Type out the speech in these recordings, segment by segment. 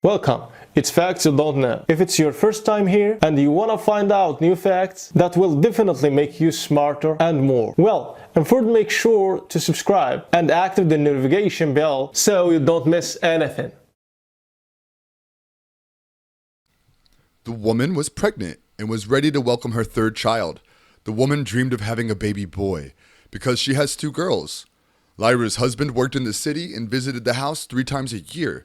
Welcome. It's Facts You Don't Know. If it's your first time here and you want to find out new facts that will definitely make you smarter and more, and first make sure to subscribe and activate the notification bell so you don't miss anything. The woman was pregnant and was ready to welcome her third child. The woman dreamed of having a baby boy because she has two girls. Lyra's husband worked in the city and visited the house 3 times a year.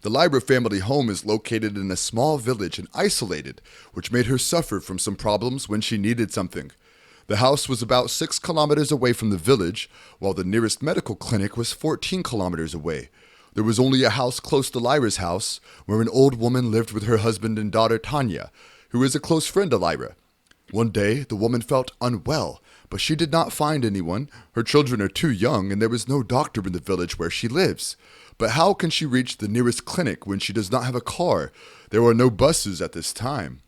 The Lyra family home is located in a small village and isolated, which made her suffer from some problems when she needed something. The house was about 6 kilometers away from the village, while the nearest medical clinic was 14 kilometers away. There was only a house close to Lyra's house, where an old woman lived with her husband and daughter Tanya, who is a close friend of Lyra. One day, the woman felt unwell, but she did not find anyone. Her children are too young, and there was no doctor in the village where she lives. But how can she reach the nearest clinic when she does not have a car? There are no buses at this time.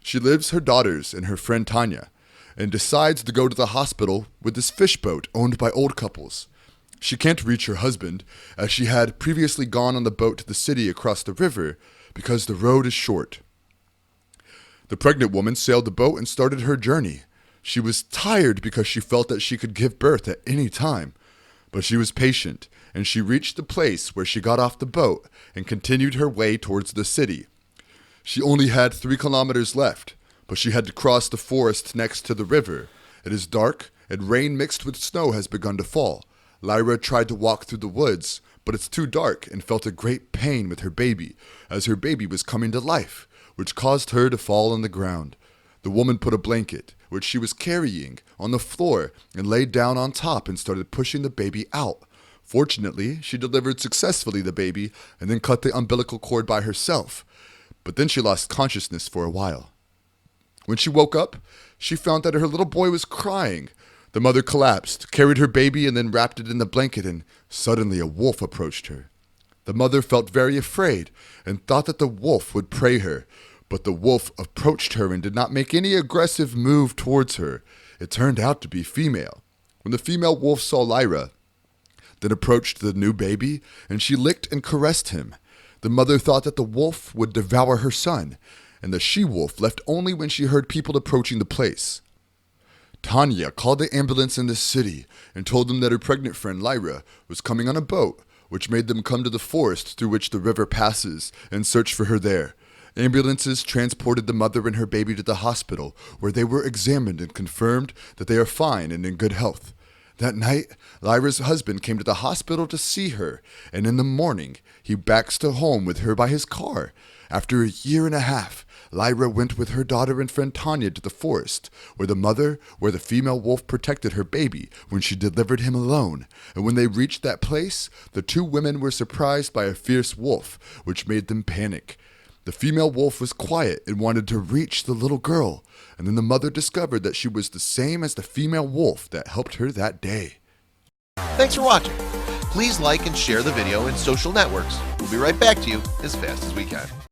She leaves her daughters and her friend Tanya, and decides to go to the hospital with this fish boat owned by old couples. She can't reach her husband, as she had previously gone on the boat to the city across the river, because the road is short. The pregnant woman sailed the boat and started her journey. She was tired because she felt that she could give birth at any time. But she was patient, and she reached the place where she got off the boat and continued her way towards the city. She only had 3 kilometers left, but she had to cross the forest next to the river. It is dark, and rain mixed with snow has begun to fall. Lyra tried to walk through the woods, but it's too dark, and felt a great pain with her baby, as her baby was coming to life, which caused her to fall on the ground. The woman put a blanket, which she was carrying, on the floor and laid down on top and started pushing the baby out. Fortunately, she delivered successfully the baby and then cut the umbilical cord by herself. But then she lost consciousness for a while. When she woke up, she found that her little boy was crying. The mother collapsed, carried her baby, and then wrapped it in the blanket, and suddenly a wolf approached her. The mother felt very afraid and thought that the wolf would prey her. But the wolf approached her and did not make any aggressive move towards her. It turned out to be female. When the female wolf saw Lyra, then approached the new baby, and she licked and caressed him. The mother thought that the wolf would devour her son, and the she-wolf left only when she heard people approaching the place. Tanya called the ambulance in the city and told them that her pregnant friend Lyra was coming on a boat, which made them come to the forest through which the river passes and search for her there. Ambulances transported the mother and her baby to the hospital, where they were examined and confirmed that they are fine and in good health. That night, Lyra's husband came to the hospital to see her, and in the morning, he backs to home with her by his car. After 1.5 years, Lyra went with her daughter and friend Tanya to the forest, where the female wolf protected her baby when she delivered him alone. And when they reached that place, the 2 women were surprised by a fierce wolf, which made them panic. The female wolf was quiet and wanted to reach the little girl, and then the mother discovered that she was the same as the female wolf that helped her that day. Thanks for watching. Please like and share the video in social networks. We'll be right back to you as fast as we can.